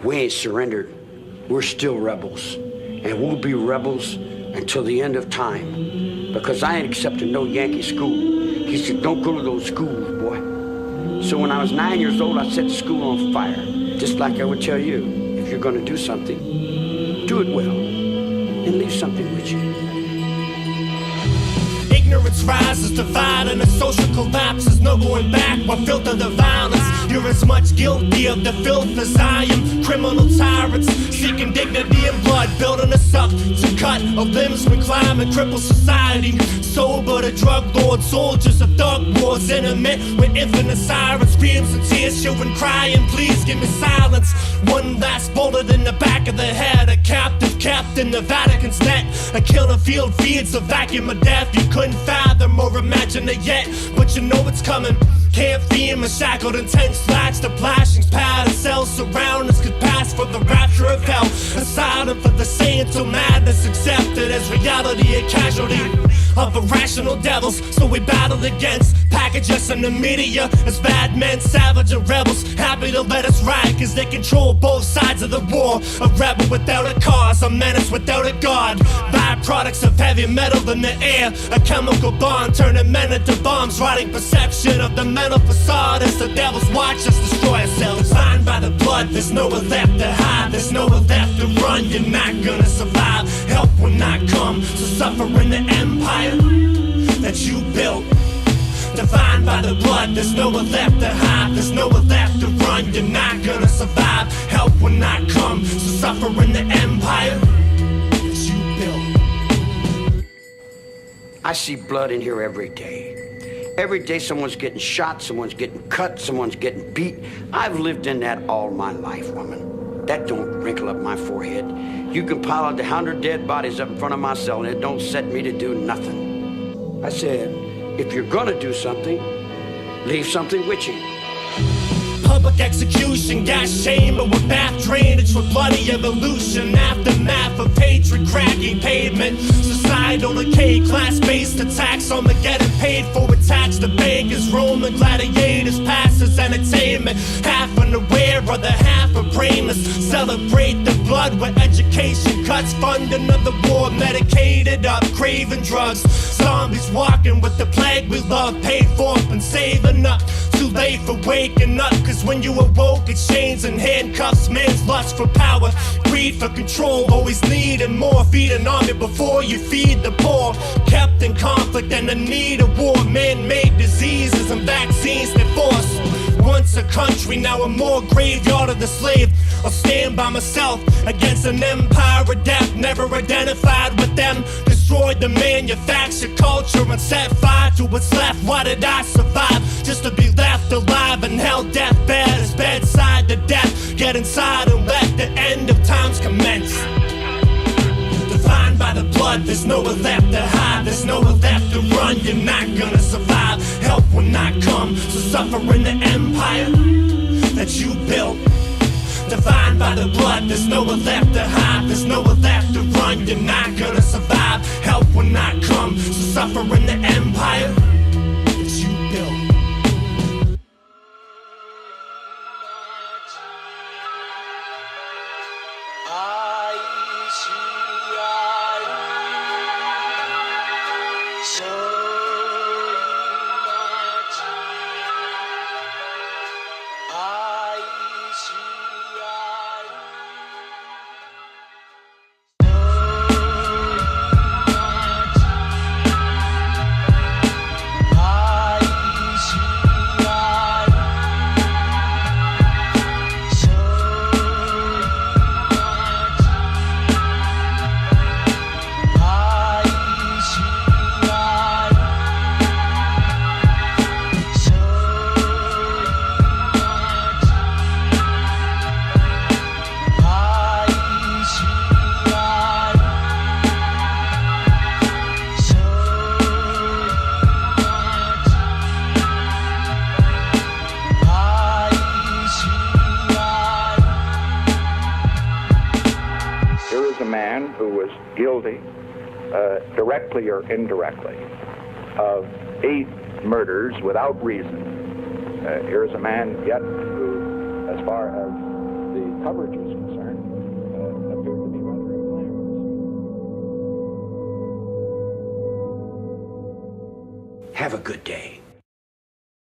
We ain't surrendered. We're still rebels. And we'll be rebels until the end of time. Because I ain't accepting no Yankee school. He said, don't go to those schools, boy. So when I was 9 years old, I set the school on fire. Just like I would tell you, if you're gonna do something, do it well. And leave something with you. Ignorance rises, dividing, and social collapse. There's no going back, what filter the violence. You're as much guilty of the filth as I am. Criminal tyrants, seeking dignity and blood, building us up to cut our limbs when climb and cripple society. Sober to drug lords, soldiers of thug wars, intimate with infinite sirens, screams and tears, children crying, please give me silence. One last bullet in the back of the head, a captive kept in the Vatican's net. A killer field feeds a vacuum of death you couldn't fathom or imagine it yet, but you know it's coming. Can't feel a shackled intense latch, the flashings pattern cells surround us could pass for the rapture of hell. Asylum for the saint till madness accepted as reality, a casualty of irrational devils. So we battle against package us in the media as bad men, savage and rebels, happy to let us ride cause they control both sides of the war. A rebel without a cause, a menace without a god. Byproducts of heavy metal in the air, a chemical bond turning men into bombs, rotting perception of the mental facade as the devils watch us destroy ourselves. Defined by the blood, there's nowhere left to hide, there's nowhere left to run. You're not gonna survive, help will not come. So suffer in the empire that you built. Defined by the blood, there's nowhere left to hide, there's nowhere left to run. You're not gonna survive, help will not come. So suffer in the empire that you built. I see blood in here every day. Every day someone's getting shot, someone's getting cut, someone's getting beat. I've lived in that all my life, woman. That don't wrinkle up my forehead. You can pile out 100 dead bodies up in front of my cell and it don't set me to do nothing. I said, if you're gonna do something, leave something with you. Public execution, gas chamber with bath drainage for bloody evolution. Aftermath of hatred, cracking pavement. Societal decay, class-based attacks on the getting paid for attacks. The bankers, Roman gladiators, pastors, entertainment. Half unaware of the half of brainless. Celebrate the blood where education cuts. Fund another war, medicated up, craving drugs. Zombies walking with the plague we love. Paid for and saving up. Too late for waking up, cause when you awoke, it's chains and handcuffs. Man's lust for power, greed for control. Always needing more, feed an army before you feed the poor. Kept in conflict and the need of war. Man-made diseases and vaccines that force. Once a country, now a more graveyard of the slave. I'll stand by myself against an empire of death. Never identified with them. Destroyed the manufactured culture and set fire to what's left. Why did I survive? Just to be left alive and held deathbed as bedside to death. Get inside and let the end of times commence. Defined by the blood, there's nowhere left to hide, there's nowhere left to run. You're not gonna survive, help will not come. So suffer in the empire that you built. Defined by the blood, there's nowhere left to hide, there's nowhere left to run. You're not gonna survive, help will not come. So suffer in the empire that you built. Guilty, directly or indirectly, of 8 murders without reason. Here is a man yet who, as far as the coverage was concerned, appeared to be rather unglamorous. Have a good day.